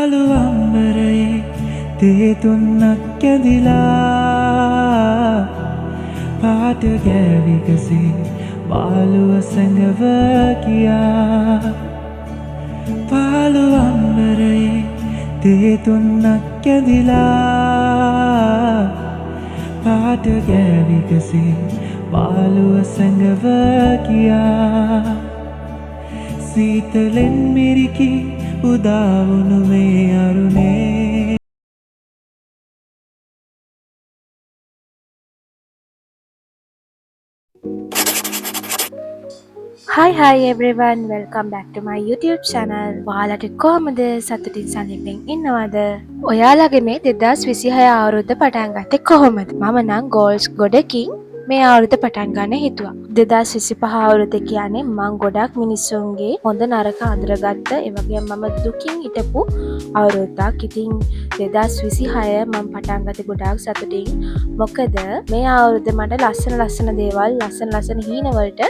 පාළුවම්බරයේ තේ තුන්නක් ඇඳිලා පාට ගෑවිකසේ පාළුව සැඟව කියා පාළුවම්බරයේ තේ තුන්නක් ඇඳිලා පාට ගෑවිකසේ පාළුව සැඟව කියා සීතලෙන් මිරිකි උදාවුණු මේ අරුණේ Hi everyone, welcome back to my YouTube channel. ඔයාලට කොහමද සතුටින් සනීපෙන් ඉන්නවද? ඔයාලගේ මේ 2026 අවුරුද්ද පටන් ගත්තේ කොහොමද? මම නම් goals ගොඩකින් මේ අවුරුද්ද පටන් ගන්න හිතුවා. 2025 අවුරුද්ද කියන්නේ මම ගොඩක් මිනිස්සුන්ගේ හොඳ නරක අඳුරගත්ත ඒ වගේම මම දුකින් හිටපු අවුරුද්දක්. ඉතින් 2026 මම පටන් ගත්තේ ගොඩාක් සතුටින්. මොකද මේ අවුරුද්ද මට ලස්සන දේවල්, ලස්සන හීන වලට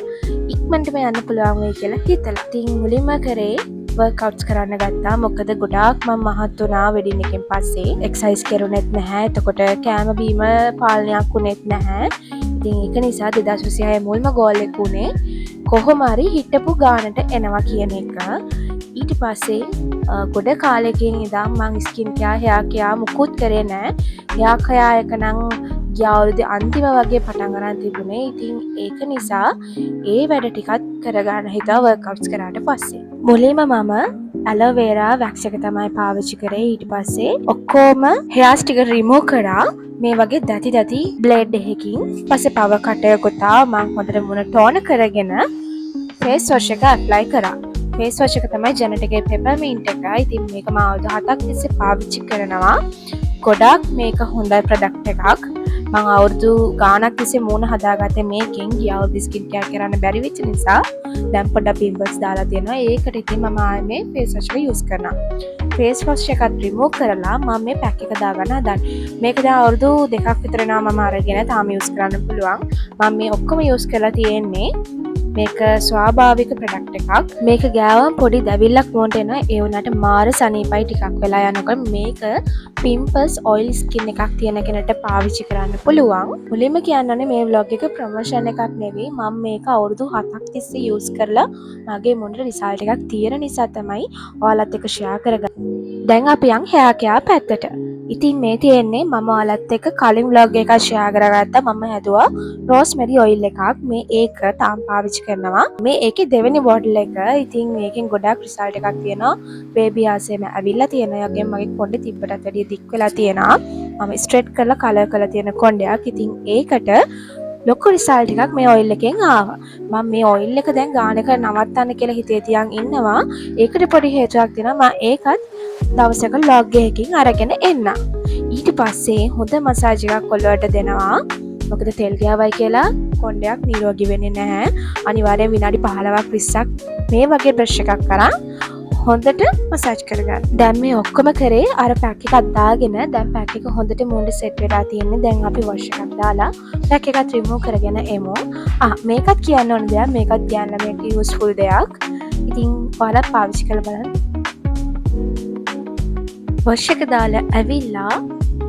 ඉක්මනටම යන්න පුළුවන් වෙයි කියලා හිතලා. ඉතින් මුලින්ම කරේ workouts කරන්න ගත්තා. මොකද ගොඩාක් මම මහත් වුණා වෙඩින් එකෙන් පස්සේ. එක්සර්සයිස් කරුණෙත් නැහැ. එතකොට කෑම බීම පාලනයක් වුණෙත් නැහැ. ඉතින් ඒක නිසා 2026 මුල්ම ගෝල් එක උනේ කොහොම හරි හිටපු ගානට එනවා කියන එක. ඊට පස්සේ ගොඩ කාලෙකින් ඉඳන් මම ස්කින් කෙයාර්, හෙයාර් කෙයාර් මුකුත් කරේ නැහැ. හෙයාර් කෙයාර් එක නම් ගිය අවුරුද්දේ අන්තිම වගේ පටන් ගන්න තිබුණේ. ඉතින් ඒක නිසා ඒ වැඩ ටිකත් කරගන්න හිතුවා workouts කරාට පස්සේ. මුලින්ම මම ඇලෝවේරා වැක්ස් එක තමයි පාවිච්චි කරේ. ඊට පස්සේ ඔක්කොම හෙයාර්ස් ටික රිමූව් කරා. මේ වගේ දැති බ්ලේඩ් එකකින්. පස්සේ පවර් කටර් ගොතා මම හොඳට මුණ ටෝන කරගෙන ෆේස් වොෂ් එක ඇප්ලයි කරා. ෆේස් වොෂ් එක තමයි ජෙනටගේ පෙපර්මින්ට් එක. ඉතින් මේක මම අවුරුදු 7ක් තිස්සේ පාවිච්චි කරනවා. ගොඩක් මේක හොඳයි ප්‍රොඩක්ට් එකක්. මම අවුරුදු ගාණක් තිස්සේ මූණ හදාගත්තේ මේකෙන්. ගිය අවුරුදු ස්කින් කෙයාර් කරන්න බැරි වෙච්ච නිසා දැන් පොඩ්ඩක් පිම්පල්ස් දාලා තියෙනවා. ඒකට ඉතින් මම ආයේ මේ ෆේස් වොෂ් එක යූස් කරනවා. ෆේස් වොෂ් එකත් රිමූව් කරලා මම මේ පැක් එක දාගන්න හදන්නේ. මේක දැන් අවුරුදු 2ක් විතර නම් මම අරගෙන තාම යූස් කරන්න පුළුවන්. මම මේ ඔක්කොම යූස් කරලා තියෙන්නේ. මේක ස්වාභාවික ප්‍රොඩක්ට් එකක්. මේක ගෑවම පොඩි දැවිල්ලක් වොන්ට එනවා. ඒ වුණාට මාර සනීපයි ටිකක් වෙලා යනකොට. මේක පිම්පල්ස් ඔයිල් ස්කින් එකක් තියෙන කෙනෙක්ට පාවිච්චි කරන්න පුළුවන්. මුලින්ම කියන්නනේ මේ vlog එක ප්‍රොමෝෂන් එකක් නෙවෙයි. මම මේක අවුරුදු 7ක් තිස්සේ යූස් කරලා මගේ මුණට රිසල්ට් එකක් තියෙන නිසා තමයි ඔයාලත් එක්ක ෂෙයා කරගන්නේ. දැන් අපි යන් හෙයාර් කෙයාර් පැත්තට. ඉතින් මේ තියෙන්නේ මම ඔයාලත් එක්ක කලින් vlog එකක් ෂෙයා කරගත්තා. මම හැදුවා රෝස්මෙරි ඔයිල් එකක්. මේ ඒක තාම පාවිච්චි කරනවා. මේ ඒකේ දෙවෙනි බෝටල් එක. ඉතින් මේකෙන් ගොඩක් රිසල්ට් එකක් තියෙනවා. බේබි ආසෙම ඇවිල්ලා තියෙනවා. ඒ වගේම මගේ කොණ්ඩේ තිබ්බටත් වැඩිය දික් වෙලා තියෙනවා. මම ස්ට්‍රේට් කරලා කලර් කරලා තියෙන කොණ්ඩයක්. ඉතින් ඒකට ලොකු රිසල්ට් එකක් මේ ඔයිල් එකෙන් ආවා. මම මේ ඔයිල් එක දැන් ගාන එක නවත්තන්න කියලා හිතේ තියන් ඉන්නවා. ඒකට පොඩි හේතුවක් තියෙනවා. මම ඒකත් දවසක vlog එකකින් අරගෙන එන්න. ඊට පස්සේ හොඳ මසාජ් එකක් ඔළුවට දෙනවා. මොකද තෙල් ගෑවයි කියලා කොණ්ඩයක් නිරෝගී වෙන්නේ නැහැ. අනිවාර්යෙන් විනාඩි 15ක් 20ක් මේ වගේ බ්‍රෂ් එකක් කරන් හොඳට මසාජ් කරගන්න. දැන් මේ ඔක්කොම කරේ අර පැක් එකක් දාගෙන. දැන් පැක් එක හොඳට මූණට සෙට් වෙලා තියෙන්නේ. දැන් අපි වොෂ් එකක් දාලා පැක් එකත් රිමූව් කරගෙන එමු. මේකත් කියන්න ඕන දෙයක්. මේකත් කියන්න මේක යූස්ෆුල් දෙයක්. ඉතින් ඔයාලත් පාවිච්චි කරලා බලන්න. වොෂ් එක දාලා ඇවිල්ලා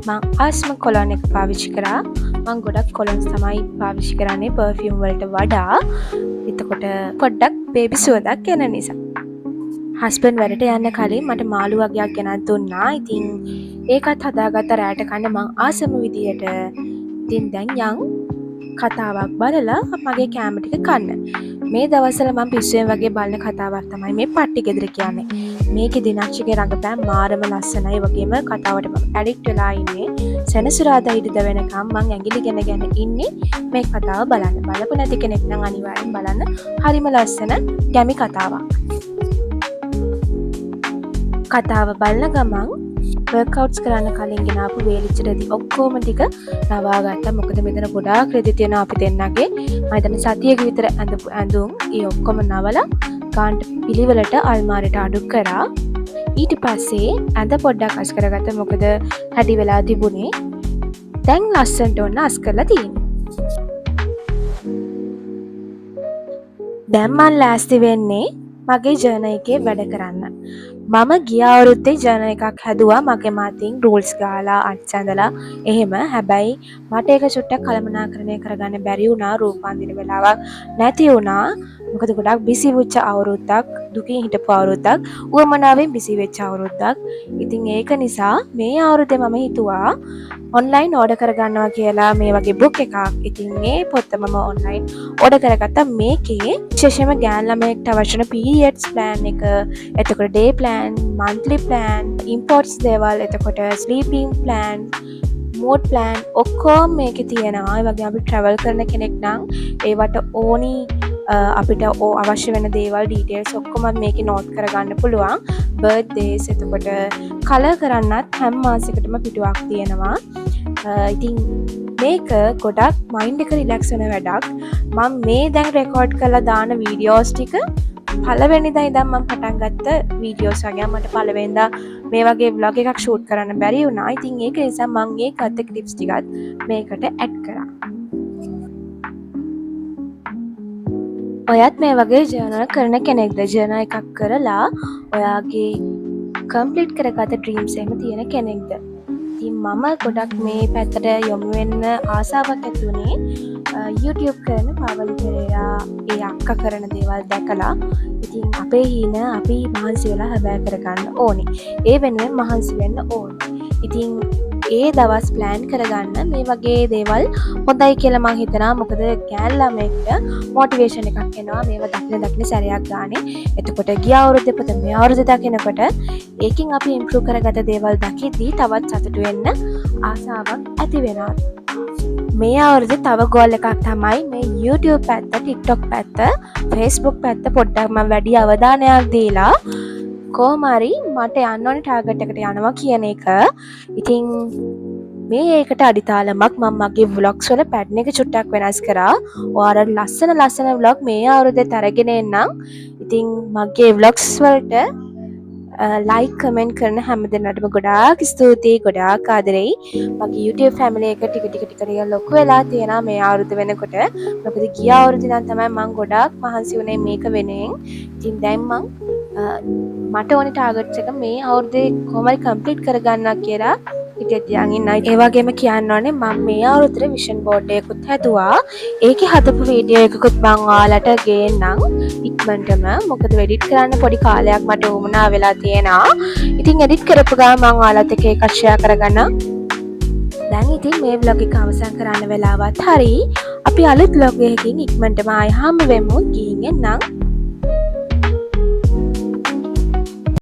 මම ආස්ම කොලොන් එක පාවිච්චි කරා. මම ගොඩක් කොලොන්ස් තමයි පාවිච්චි කරන්නේ පර්ෆියුම් වලට වඩා. එතකොට පොඩ්ඩක් බේබි සුවඳක් එන නිසා. හස්බන්ඩ් වැඩට යන්න කලින් මට මාළු වගේක් ගෙනත් දුන්නා. ඉතින් ඒකත් හදාගත්ත රැට කන්න මං ආසම විදියට. ඉතින් දැන් යන් කතාවක් බලලා මගේ කෑම ටික කන්න. මේ දවස්වල මම පිස්සුවෙන් වගේ බලන කතාවක් තමයි මේ පට්ටි ගෙදර කියන්නේ. මේකේ දිනක්ෂිගේ රඟපෑම මාරම ලස්සනයි. වගේම කතාවට මම ඇඩික්ට් වෙලා ඉන්නේ. සෙනසුරාදා ඉඳ වෙනකම් මං ඇඟිලි ගෙන ඉන්නේ මේ කතාව බලන්න. බලපු නැති කෙනෙක් නම් අනිවාර්යෙන් බලන්න. හරිම ලස්සන ගැමි කතාවක්. කතාව බලන ගමන් workouts කරන්න කලින් ගෙනාපු වේලිච්ච රෙදි ඔක්කොම ටික ලවා ගත්තා. මොකද මෙතන ගොඩාක් රෙදි තියෙනවා අපි දෙන්නගේ. මම හිතන්නේ සතියක විතර ඇඳපු ඇඳුම් ඒ ඔක්කොම නවලා කාන්ට පිළිවෙලට අල්මාරියට අඩු කරා. ඊට පස්සේ ඇඳ පොඩ්ඩක් අස් කරගත්තා. මොකද හැඩි වෙලා තිබුණේ. දැන් ලස්සනට ඔන්න අස් කරලා තියෙනවා. දැන් මම ලෑස්ති වෙන්නේ මගේ ජර්නල් එකේ වැඩ කරන්න. මම ගිය අවුරුද්දේ ජර්නල් එකක් හැදුවා මගේ මතින් රූල්ස් ගාලා අත්සඳලා එහෙම. හැබැයි මට ඒක චුට්ටක් කළමනාකරණය කරගන්න බැරි වුණා. රූපවන්දින වෙලාවක් නැති වුණා. මොකද ගොඩක් බිසි වෙච්ච අවුරුද්දක්, දුකින් හිටපු අවුරුද්දක්, උවමනාවෙන් බිසි වෙච්ච අවුරුද්දක්. ඉතින් ඒක නිසා මේ අවුරුද්දේ මම හිතුවා ඔන්ලයින් ඕඩර් කරගන්නවා කියලා මේ වගේ බුක් එකක්. ඉතින් මේ පොත මම ඔන්ලයින් ඕඩර් කරගත්තා. මේකේ විශේෂයෙන්ම ගෑනු ළමයෙක්ට අවශ්‍ය වෙන periods plan එක, එතකොට day plan, monthly plan, imports දේවල්, එතකොට sleeping plan, mood plan ඔක්කොම මේකේ තියෙනවා. ඒ වගේ අපි travel කරන කෙනෙක් නම් ඒවට ඕනි අපිට අවශ්‍ය වෙන දේවල් ඩීටේල්ස් ඔක්කොම මේකේ නෝට් කරගන්න පුළුවන්. බර්ත්ඩේස්, එතකොට කලර් කරන්නත් හැම මාසයකටම පිටුවක් තියෙනවා. ඉතින් මේක ගොඩක් මයින්ඩ් එක රිලැක්ස් වෙන වැඩක්. මම මේ දැන් රෙකෝඩ් කරලා දාන වීඩියෝස් ටික පළවෙනිදා ඉඳන් මම පටන් ගත්ත වීඩියෝස් වගේ. මට පළවෙනිදා මේ වගේ vlog එකක් shoot කරන්න බැරි වුණා. ඉතින් ඒක නිසා මම ඒ ගත්ත ක්ලිප්ස් ටිකත් මේකට ඇඩ් කරා. ඔයත් මේ වගේ ජර්නල් කරන කෙනෙක්ද? ජර්නල් එකක් කරලා ඔයාගේ කම්ප්ලීට් කරගත ඩ්‍රීම්ස් එහෙම තියෙන කෙනෙක්ද? ඉතින් මම ගොඩක් මේ පැත්තට යොමු වෙන්න ආසාවක් ඇති වුණේ YouTube කරන පාවලි පෙරේරා ඒ අක්කා කරන දේවල් දැකලා. ඉතින් අපේ හීන අපි මහන්සි වෙලා හැබෑ කරගන්න ඕනේ. ඒ වෙනුවෙන් මහන්සි වෙන්න ඕනේ. ඉතින් ඒ දවස් ප්ලෑන් කරගන්න මේ වගේ දේවල් හොඳයි කියලා මම හිතනවා. මොකද ගෑනු ළමයෙක්ට මොටිවේෂන් එකක් එනවා මේවා දකින සැරයක් ගානේ. එතකොට ගිය අවුරුද්දේ පොත මේ අවුරුද්දේ දකිනකොට ඒකෙන් අපි ඉම්ප්‍රූව් කරගත දේවල් දකිද්දී තවත් සතුටු වෙන්න ආසාවක් ඇති වෙනවා. මේ අවුරුද්දේ තව ගෝල් එකක් තමයි මේ YouTube පැත්ත, TikTok පැත්ත, Facebook පැත්ත පොඩ්ඩක් මම වැඩි අවධානයක් දීලා කොහොම හරි මට යන්න ඕනේ ටාගට් එකට යනවා කියන එක. ඉතින් මේ ඒකට අඩිතාලමක් මම මගේ vlogs වල පැටර්න් එක චුට්ටක් වෙනස් කරා. ඔයාලට ලස්සන vlog මේ අවුරුද්දේත් අරගෙන එන්නම්. ඉතින් මගේ vlogs වලට like comment කරන හැම දෙනාටම ගොඩාක් ස්තුතියි, ගොඩාක් ආදරෙයි. මගේ YouTube family එක ටික ලොකු වෙලා තියෙනවා මේ අවුරුද්ද වෙනකොට. මොකද ගිය අවුරුද්දේ නම් තමයි මම ගොඩාක් මහන්සි වුණේ මේක වෙනුවෙන්. ඉතින් දැන් මම මට ඕනේ ටාගට්ස් එක මේ අවුරුද්දේ කොහොම හරි කම්ප්ලීට් කරගන්නවා කියලා හිතේ තියන් ඉන්නයි. ඒ වගේම කියන්න ඕනේ මම මේ අවුරුද්දේ විෂන් බෝඩ් එකකුත් හැදුවා. ඒකේ හදපු වීඩියෝ එකකුත් මම ඔයාලට ගේන්නම් ඉක්මනටම. මොකද එඩිට් කරන්න පොඩි කාලයක් මට උවමනා වෙලා තියෙනවා. ඉතින් එඩිට් කරපු ගමන් මම ඔයාලත් එක්ක ඒක ෂෙයා කරගන්නම්. දැන් ඉතින් මේ vlog එක අවසන් කරන්න වෙලාවත් හරි. අපි අලුත් vlog එකකින් ඉක්මනටම ආයෙ හම්බ වෙමු. ගිහින් එන්නම්.